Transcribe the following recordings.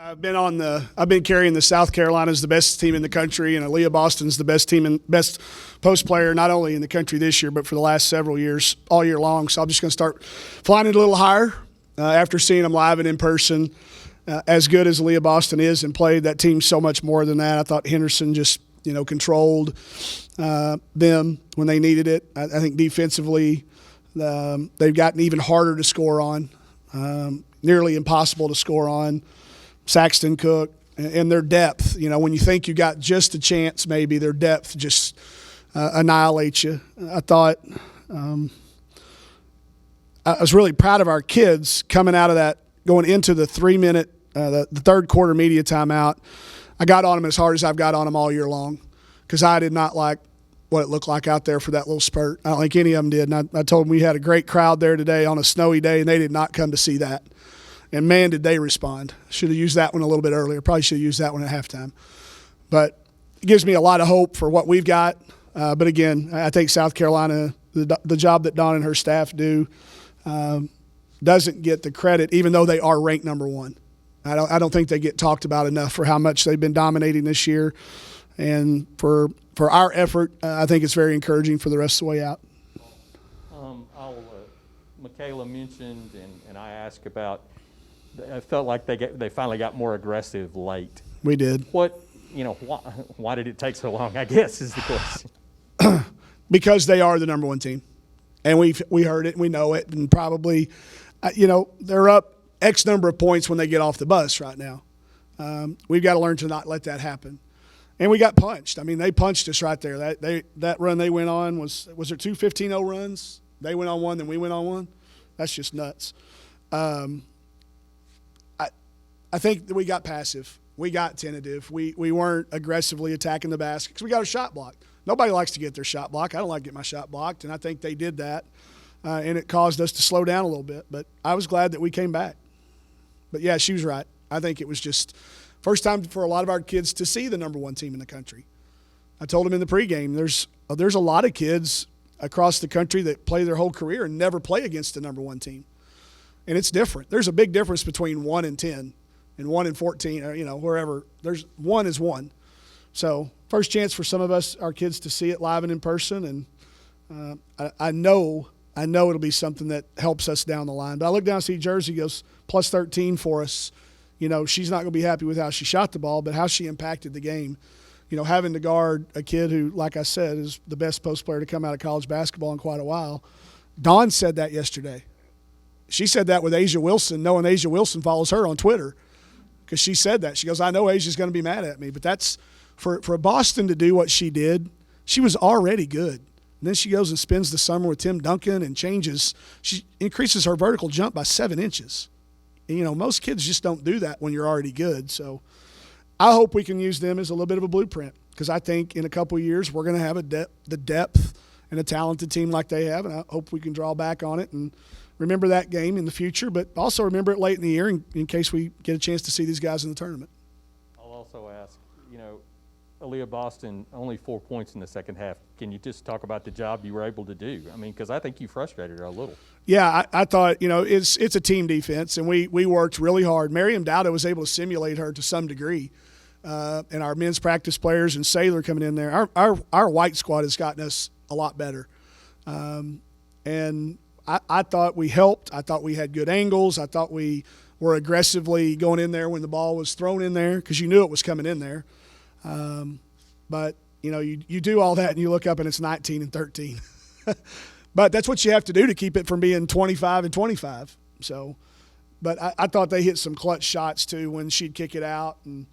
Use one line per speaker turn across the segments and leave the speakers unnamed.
I've been carrying the South Carolina's the best team in the country, and Aliyah Boston's the best team and best post player not only in the country this year but for the last several years, all year long. So I'm just going to start flying it a little higher after seeing them live and in person. As good as Aliyah Boston is and played, that team's so much more than that. I thought Henderson just controlled them when they needed it. I think defensively they've gotten even harder to score on, nearly impossible to score on. Saxton, Cook, and their depth. When you think you got just a chance, maybe their depth just annihilates you. I thought I was really proud of our kids coming out of that, going into the 3-minute, the third quarter media timeout. I got on them as hard as I've got on them all year long because I did not like what it looked like out there for that little spurt. I don't think any of them did. And I told them we had a great crowd there today on a snowy day, and they did not come to see that. And, man, did they respond. Should have used that one a little bit earlier. Probably should have used that one at halftime. But it gives me a lot of hope for what we've got. But, again, I think South Carolina, the job that Dawn and her staff do, doesn't get the credit, even though they are ranked number one. I don't think they get talked about enough for how much they've been dominating this year. And for our effort, I think it's very encouraging for the rest of the way out.
Michaela mentioned, and I asked about – I felt like they finally got more aggressive late.
We did.
Why did it take so long, I guess, is the question.
Because they are the number one team. And we heard it, we know it, and probably, they're up X number of points when they get off the bus right now. We've got to learn to not let that happen. And we got punched. I mean, they punched us right there. That run they went on, was there two 15-0 runs? They went on one, then we went on one? That's just nuts. I think that we got passive. We got tentative. We weren't aggressively attacking the basket because we got a shot blocked. Nobody likes to get their shot blocked. I don't like to get my shot blocked, and I think they did that, and it caused us to slow down a little bit. But I was glad that we came back. But, yeah, she was right. I think it was just first time for a lot of our kids to see the number one team in the country. I told them in the pregame, there's a lot of kids across the country that play their whole career and never play against the number one team. And it's different. There's a big difference between 1 and 10. And 1 and 14, or wherever. There's 1 is 1. So first chance for some of us, our kids, to see it live and in person, and I know it'll be something that helps us down the line. But I look down and see Jersey goes plus 13 for us. She's not going to be happy with how she shot the ball, but how she impacted the game. Having to guard a kid who, like I said, is the best post player to come out of college basketball in quite a while. Dawn said that yesterday. She said that with Asia Wilson, knowing Asia Wilson follows her on Twitter. Because she said that. She goes, I know Asia's going to be mad at me. But that's for Boston to do what she did, she was already good. And then she goes and spends the summer with Tim Duncan and changes. She increases her vertical jump by 7 inches. And, most kids just don't do that when you're already good. So I hope we can use them as a little bit of a blueprint because I think in a couple of years we're going to have the depth and a talented team like they have, and I hope we can draw back on it and remember that game in the future, but also remember it late in the year in case we get a chance to see these guys in the tournament.
I'll also ask, Aliyah Boston, only 4 points in the second half. Can you just talk about the job you were able to do? I mean, because I think you frustrated her a little.
Yeah, I thought, it's a team defense, and we worked really hard. Miriam Dowda was able to simulate her to some degree, and our men's practice players and Saylor coming in there. Our white squad has gotten us a lot better. And I thought we helped. I thought we had good angles. I thought we were aggressively going in there when the ball was thrown in there because you knew it was coming in there. But, you do all that and you look up and it's 19 and 13. But that's what you have to do to keep it from being 25 and 25. So, but I thought they hit some clutch shots too when she'd kick it out. And,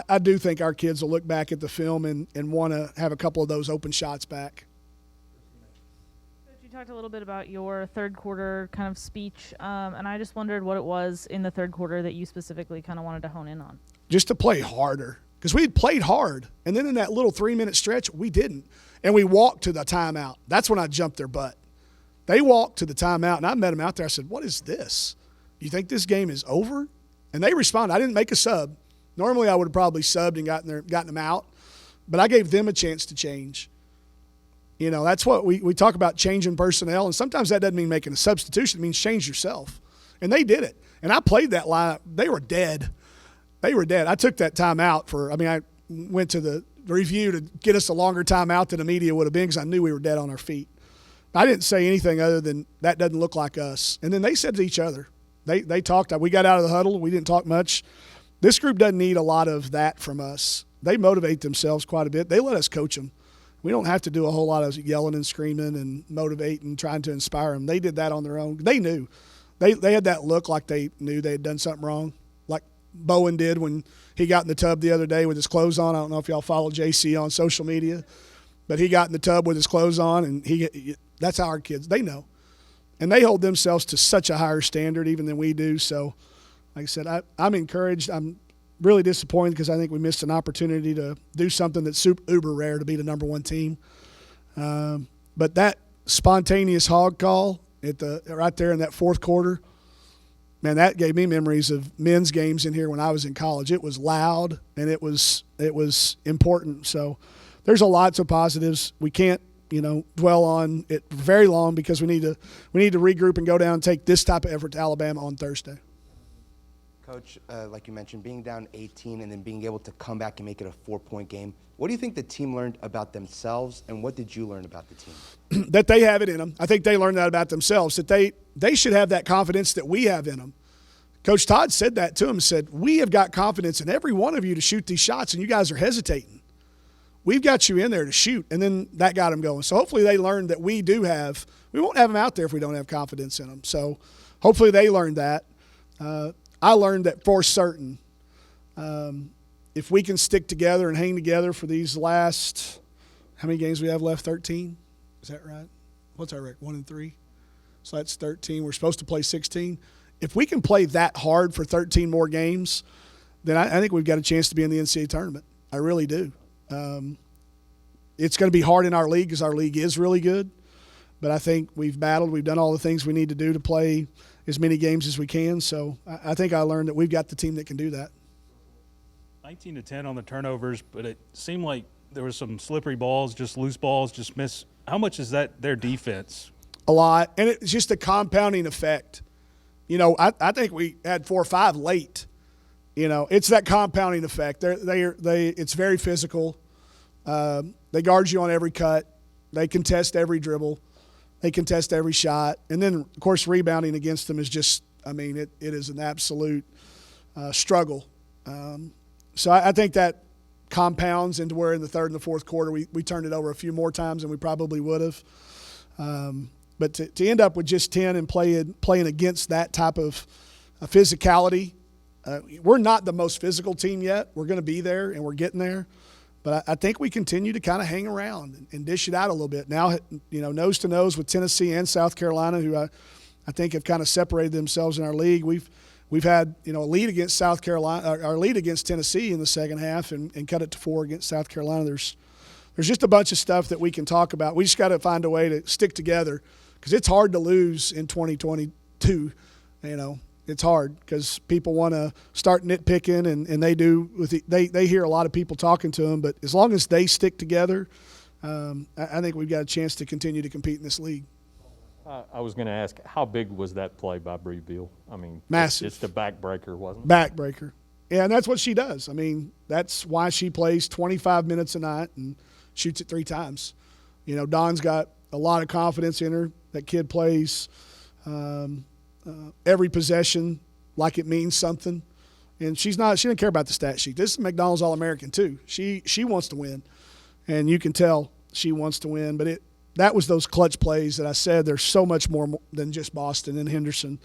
I do think our kids will look back at the film and want to have a couple of those open shots back.
You talked a little bit about your third quarter kind of speech, and I just wondered what it was in the third quarter that you specifically kind of wanted to hone in on. Just
to play harder, because we had played hard, and then in that little 3-minute stretch, we didn't. And we walked to the timeout. That's when I jumped their butt. They walked to the timeout, and I met them out there. I said, what is this? You think this game is over? And they responded. I didn't make a sub. Normally I would have probably subbed and gotten them out, but I gave them a chance to change. That's what we talk about, changing personnel, and sometimes that doesn't mean making a substitution. It means change yourself. And they did it. And I played that line. They were dead. They were dead. I took that timeout I went to the review to get us a longer timeout than the media would have been because I knew we were dead on our feet. I didn't say anything other than that doesn't look like us. And then they said to each other, they talked. We got out of the huddle. We didn't talk much. This group doesn't need a lot of that from us. They motivate themselves quite a bit. They let us coach them. We don't have to do a whole lot of yelling and screaming and motivating, trying to inspire them. They did that on their own. They knew. They had that look like they knew they had done something wrong, like Bowen did when he got in the tub the other day with his clothes on. I don't know if y'all follow JC on social media, but he got in the tub with his clothes on, and that's how our kids, they know. And they hold themselves to such a higher standard even than we do. So, like I said, I'm encouraged. I'm really disappointed because I think we missed an opportunity to do something that's uber rare to be the number one team. But that spontaneous hog call right there in that fourth quarter, man, that gave me memories of men's games in here when I was in college. It was loud and it was important. So there's lots of positives. We can't dwell on it very long because we need to regroup and go down and take this type of effort to Alabama on Thursday.
Coach, like you mentioned, being down 18 and then being able to come back and make it a 4-point game, what do you think the team learned about themselves, and what did you learn about the team?
That they have it in them. I think they learned that about themselves, that they should have that confidence that we have in them. Coach Todd said that to them, said, we have got confidence in every one of you to shoot these shots, and you guys are hesitating. We've got you in there to shoot, and then that got them going. So hopefully they learned that we won't have them out there if we don't have confidence in them. So hopefully they learned that. I learned that for certain, if we can stick together and hang together for these last, how many games we have left? 13? Is that right? What's our record? 1-3? So that's 13. We're supposed to play 16. If we can play that hard for 13 more games, then I think we've got a chance to be in the NCAA tournament. I really do. It's going to be hard in our league because our league is really good. But I think we've battled. We've done all the things we need to do to play as many games as we can. So I think I learned that we've got the team that can do that.
19-10 on the turnovers, but it seemed like there was some slippery balls, just loose balls, just miss. How much is that their defense?
A lot. And it's just a compounding effect. I think we had 4 or 5 late. It's that compounding effect. It's very physical. They guard you on every cut. They contest every dribble. They contest every shot. And then, of course, rebounding against them is just, it is an absolute struggle. So I think that compounds into where in the third and the fourth quarter we turned it over a few more times than we probably would have. But to end up with just 10 and playing against that type of physicality, we're not the most physical team yet. We're going to be there, and we're getting there. But I think we continue to kind of hang around and dish it out a little bit. Now, nose to nose with Tennessee and South Carolina, who I think have kind of separated themselves in our league. We've had a lead against South Carolina, our lead against Tennessee in the second half, and cut it to 4 against South Carolina. There's just a bunch of stuff that we can talk about. We just got to find a way to stick together because it's hard to lose in 2022. It's hard because people want to start nitpicking, and they do. They hear a lot of people talking to them, but as long as they stick together, I think we've got a chance to continue to compete in this league.
I was going to ask, how big was that play by Breonna Beals?
Massive.
It's the backbreaker, wasn't it?
Backbreaker. Yeah, and that's what she does. That's why she plays 25 minutes a night and shoots it 3 times. Dawn's got a lot of confidence in her. That kid plays every possession like it means something. And she doesn't care about the stat sheet. This is McDonald's All-American too. She wants to win. And you can tell she wants to win. But that was those clutch plays that I said there's so much more than just Boston and Henderson.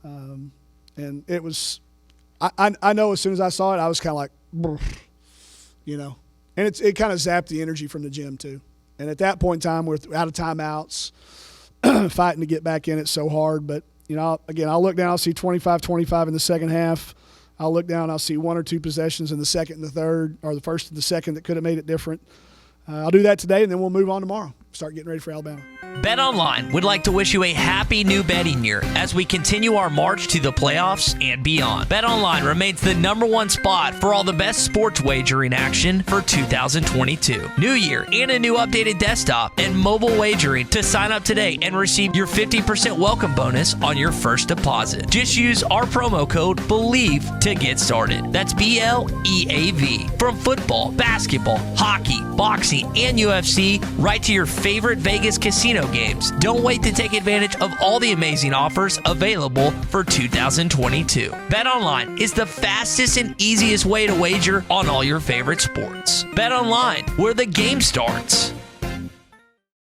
And it was I know as soon as I saw it, I was kind of like, and it kind of zapped the energy from the gym too. And at that point in time, we're out of timeouts, fighting to get back in it so hard. But, again, I'll look down, I'll see 25-25 in the second half. I'll look down, I'll see 1 or 2 possessions in the second and the third, or the first and the second that could have made it different. I'll do that today, and then we'll move on tomorrow. start getting ready for Alabama.
BetOnline would like to wish you a happy new betting year as we continue our march to the playoffs and beyond. BetOnline remains the #1 spot for all the best sports wagering action for 2022. New year and a new updated desktop and mobile wagering to sign up today and receive your 50% welcome bonus on your first deposit. Just use our promo code BELIEVE to get started. That's BLEAV. From football, basketball, hockey, boxing, and UFC, right to your favorite Vegas casino games. Don't wait to take advantage of all the amazing offers available for 2022. BetOnline is the fastest and easiest way to wager on all your favorite sports. BetOnline, where the game starts.